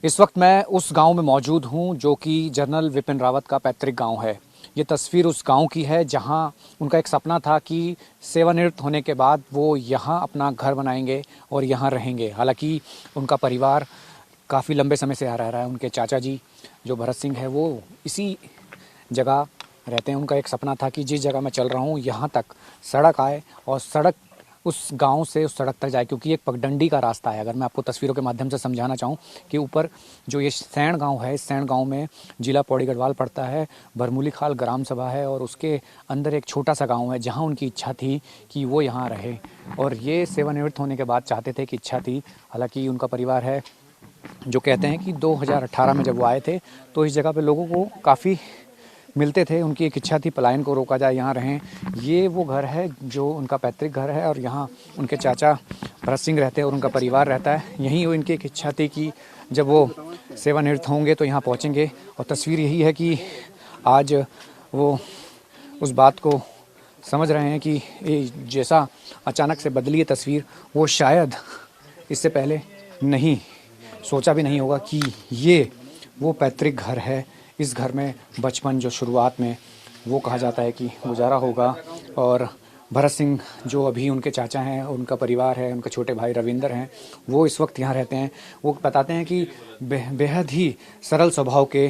इस वक्त मैं उस गांव में मौजूद हूं जो कि जनरल विपिन रावत का पैतृक गांव है। ये तस्वीर उस गांव की है जहां उनका एक सपना था कि सेवानिवृत्त होने के बाद वो यहां अपना घर बनाएंगे और यहां रहेंगे। हालांकि उनका परिवार काफ़ी लंबे समय से आ रह रहा है। उनके चाचा जी जो भरत सिंह है वो इसी जगह रहते हैं। उनका एक सपना था कि जिस जगह मैं चल रहा हूँ यहाँ तक सड़क आए और सड़क उस गांव से उस सड़क तक जाए, क्योंकि एक पगडंडी का रास्ता है। अगर मैं आपको तस्वीरों के माध्यम से समझाना चाहूँ कि ऊपर जो ये सैण गांव है, इस सैण गांव में जिला पौड़ी गढ़वाल पड़ता है, भरमूली खाल ग्राम सभा है और उसके अंदर एक छोटा सा गांव है जहां उनकी इच्छा थी कि वो यहाँ रहे। और ये सेवानिवृत्त होने के बाद चाहते थे कि इच्छा थी। हालांकि उनका परिवार है जो कहते हैं कि 2018 में जब वो आए थे तो इस जगह पे लोगों को काफ़ी मिलते थे। उनकी एक इच्छा थी पलायन को रोका जाए, यहाँ रहें। ये वो घर है जो उनका पैतृक घर है और यहाँ उनके चाचा भरत सिंह रहते हैं और उनका परिवार रहता है। यहीं वो इनकी एक इच्छा थी कि जब वो सेवानिवृत्त होंगे तो यहाँ पहुँचेंगे। और तस्वीर यही है कि आज वो उस बात को समझ रहे हैं कि ये जैसा अचानक से बदली है तस्वीर, वो शायद इससे पहले नहीं सोचा भी नहीं होगा कि ये वो पैतृक घर है। इस घर में बचपन जो शुरुआत में वो कहा जाता है कि गुजारा होगा। और भरत सिंह जो अभी उनके चाचा हैं, उनका परिवार है, उनके छोटे भाई रविंदर हैं, वो इस वक्त यहाँ रहते हैं। वो बताते हैं कि बेहद ही सरल स्वभाव के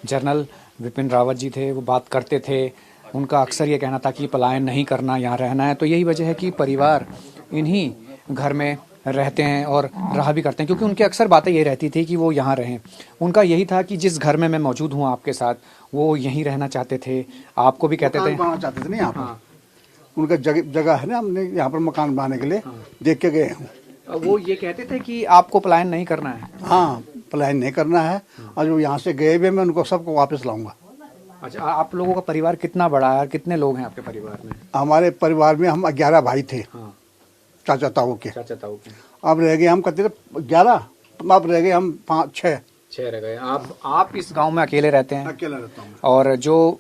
जनरल विपिन रावत जी थे। वो बात करते थे, उनका अक्सर ये कहना था कि पलायन नहीं करना, यहाँ रहना है। तो यही वजह है कि परिवार इन्हीं घर में रहते हैं और रहा भी करते हैं, क्योंकि उनकी अक्सर बातें ये रहती थी कि वो यहाँ रहें। उनका यही था कि जिस घर में मैं मौजूद हूँ आपके साथ, वो यहीं रहना चाहते थे। आपको भी कहते थे बनाना चाहते थे ना यहाँ पर। उनका जगह है ना, हमने यहाँ पर मकान बनाने के लिए देख के गए हूँ। वो ये कहते थे कि आपको पलायन नहीं करना है। हाँ, पलायन नहीं करना है। और जो यहाँ से गए भी मैं उनको सबको वापस लाऊंगा। अच्छा, आप लोगों का परिवार कितना बड़ा है और कितने लोग हैं आपके परिवार में? हमारे परिवार में हम 11 भाई थे। चाचा ताऊ के। अब रह गए हम कितने, 11। अब रह गए हम 5-6 रह गए। आप इस गांव में अकेले रहते हैं? अकेला रहता हूँ। और जो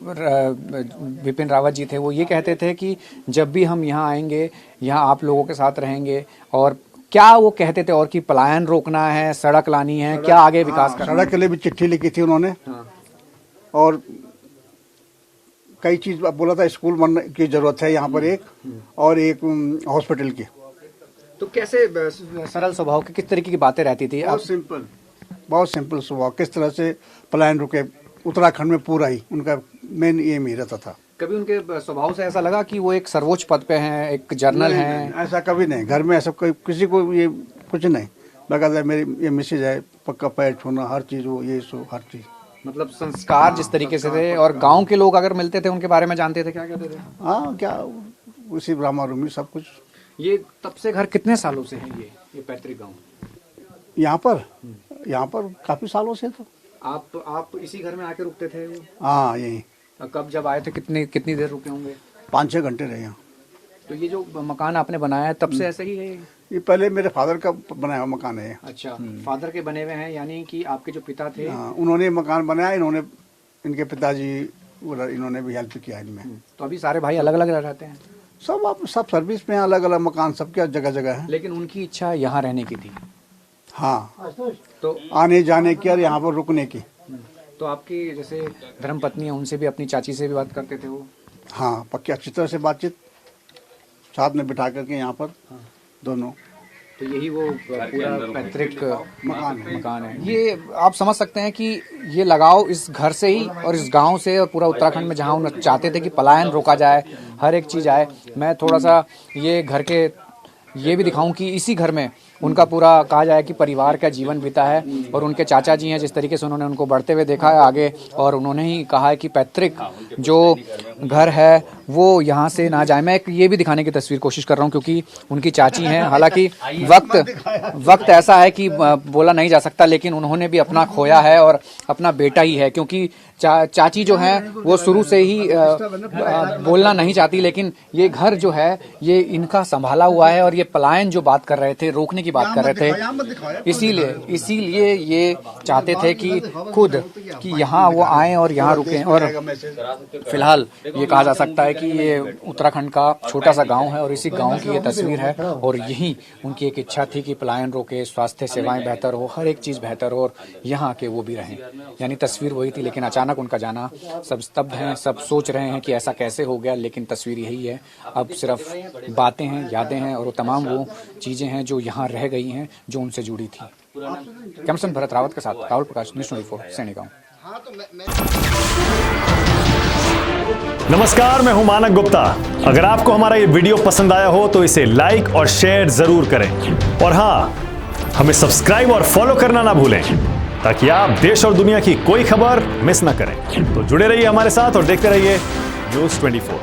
विपिन रावत जी थे वो ये कहते थे कि जब भी हम यहाँ आएंगे, यहाँ आप लोगों के साथ रहेंगे। और क्या वो कहते थे और कि पलायन रोकना है, सड़क लानी है, क्या आगे विकास करना? सड़क के लिए भी चिट्ठी लिखी थी उन्होंने। और कई चीज बोला था, स्कूल बनने की जरूरत है यहाँ पर एक, और एक हॉस्पिटल की। तो कैसे सरल स्वभाव की किस तरीके की बातें रहती थी? बहुत सिंपल स्वभाव। किस तरह से पलायन रुके उत्तराखंड में पूरा ही उनका मेन एम ही रहता था। कभी उनके स्वभाव से ऐसा लगा कि वो एक सर्वोच्च पद पे हैं, एक जनरल हैं? ऐसा कभी नहीं। घर में ऐसा कोई किसी को ये कुछ नहीं लगा। मेरी ये मैसेज है, पक्का पैर छूना, हर चीज वो ये सो हर चीज। मतलब संस्कार जिस तरीके से थे। और गांव के लोग अगर मिलते थे उनके बारे में जानते थे, क्या कहते थे? हाँ, क्या उसी ब्राह्मण रूमी सब कुछ। ये तब से घर कितने सालों से है ये पैतृक गांव? यहाँ पर काफी सालों से। तो आप इसी घर में आके रुकते थे? हाँ, यही। कब जब आए थे कितनी देर रुके होंगे? 5-6 घंटे रहे यहाँ। तो ये जो मकान आपने बनाया है तब से ऐसे ही है? ये पहले मेरे फादर का बनाया हुआ मकान है। अच्छा, फादर के बने हुए हैं, यानी कि आपके जो पिता थे। उन्होंने मकान बनाया। इन्होंने, इनके पिताजी, इन्होंने भी हेल्प किया इनमें। तो अभी सारे भाई अलग अलग रहते हैं? सब सर्विस में, अलग अलग मकान सबके जगह जगह है। लेकिन उनकी इच्छा यहाँ रहने की थी? हाँ, तो आने जाने की और यहाँ पर रुकने की। तो आपकी जैसे धर्मपत्नी है, उनसे भी, अपनी चाची से भी बात करते थे वो? हाँ, पक्की अच्छी तरह से बातचीत, साथ में बिठा करके यहाँ पर दोनों। तो यही वो पूरा पैतृक मकान है। ये आप समझ सकते हैं कि ये लगाव इस घर से ही और इस गांव से और पूरा उत्तराखंड में जहां उन्हें चाहते थे कि पलायन रोका जाए, हर एक चीज़ आए। मैं थोड़ा सा ये घर के ये भी दिखाऊं कि इसी घर में उनका पूरा कहा जाए कि परिवार का जीवन बीता है। और उनके चाचा जी हैं, जिस तरीके से उन्होंने उनको बढ़ते हुए देखा है आगे, और उन्होंने ही कहा है कि पैतृक जो घर है वो यहाँ से ना जाए। मैं ये भी दिखाने की तस्वीर कोशिश कर रहा हूँ क्योंकि उनकी चाची हैं। हालांकि वक्त ऐसा है कि बोला नहीं जा सकता, लेकिन उन्होंने भी अपना खोया है और अपना बेटा ही है। क्योंकि चाची जो है वो शुरू से ही बोलना नहीं चाहती, लेकिन ये घर जो है ये इनका संभाला हुआ है और ये पलायन जो बात कर रहे थे, रोकने की बात कर रहे थे, इसीलिए ये चाहते थे कि खुद कि यहाँ वो आए और यहाँ रुकें। और फिलहाल ये कहा जा सकता है कि ये उत्तराखंड का छोटा सा गांव है और इसी गांव की ये तस्वीर है और यही उनकी एक इच्छा थी कि पलायन रोके, स्वास्थ्य सेवाएं बेहतर हो, हर एक चीज बेहतर हो और यहाँ के वो भी रहें। यानी तस्वीर वही थी, लेकिन अचानक उनका जाना, सब स्तब्ध हैं, सब सोच रहे हैं कि ऐसा कैसे हो गया, लेकिन तस्वीर यही है। अब सिर्फ बातें हैं, यादें हैं और वो तमाम वो चीजें हैं जो यहाँ रह गई हैं, जो उनसे जुड़ी थी। कैमसन भरत रावत के साथ राहुल प्रकाश, न्यूज़ 24 सैनी गांव। नमस्कार, मैं हूं मानक गुप्ता। अगर आपको हमारा ये वीडियो पसंद आया हो तो इसे लाइक और शेयर जरूर करें और हाँ, हमें सब्सक्राइब और फॉलो करना ना भूलें ताकि आप देश और दुनिया की कोई खबर मिस ना करें। तो जुड़े रहिए हमारे साथ और देखते रहिए न्यूज़ 24।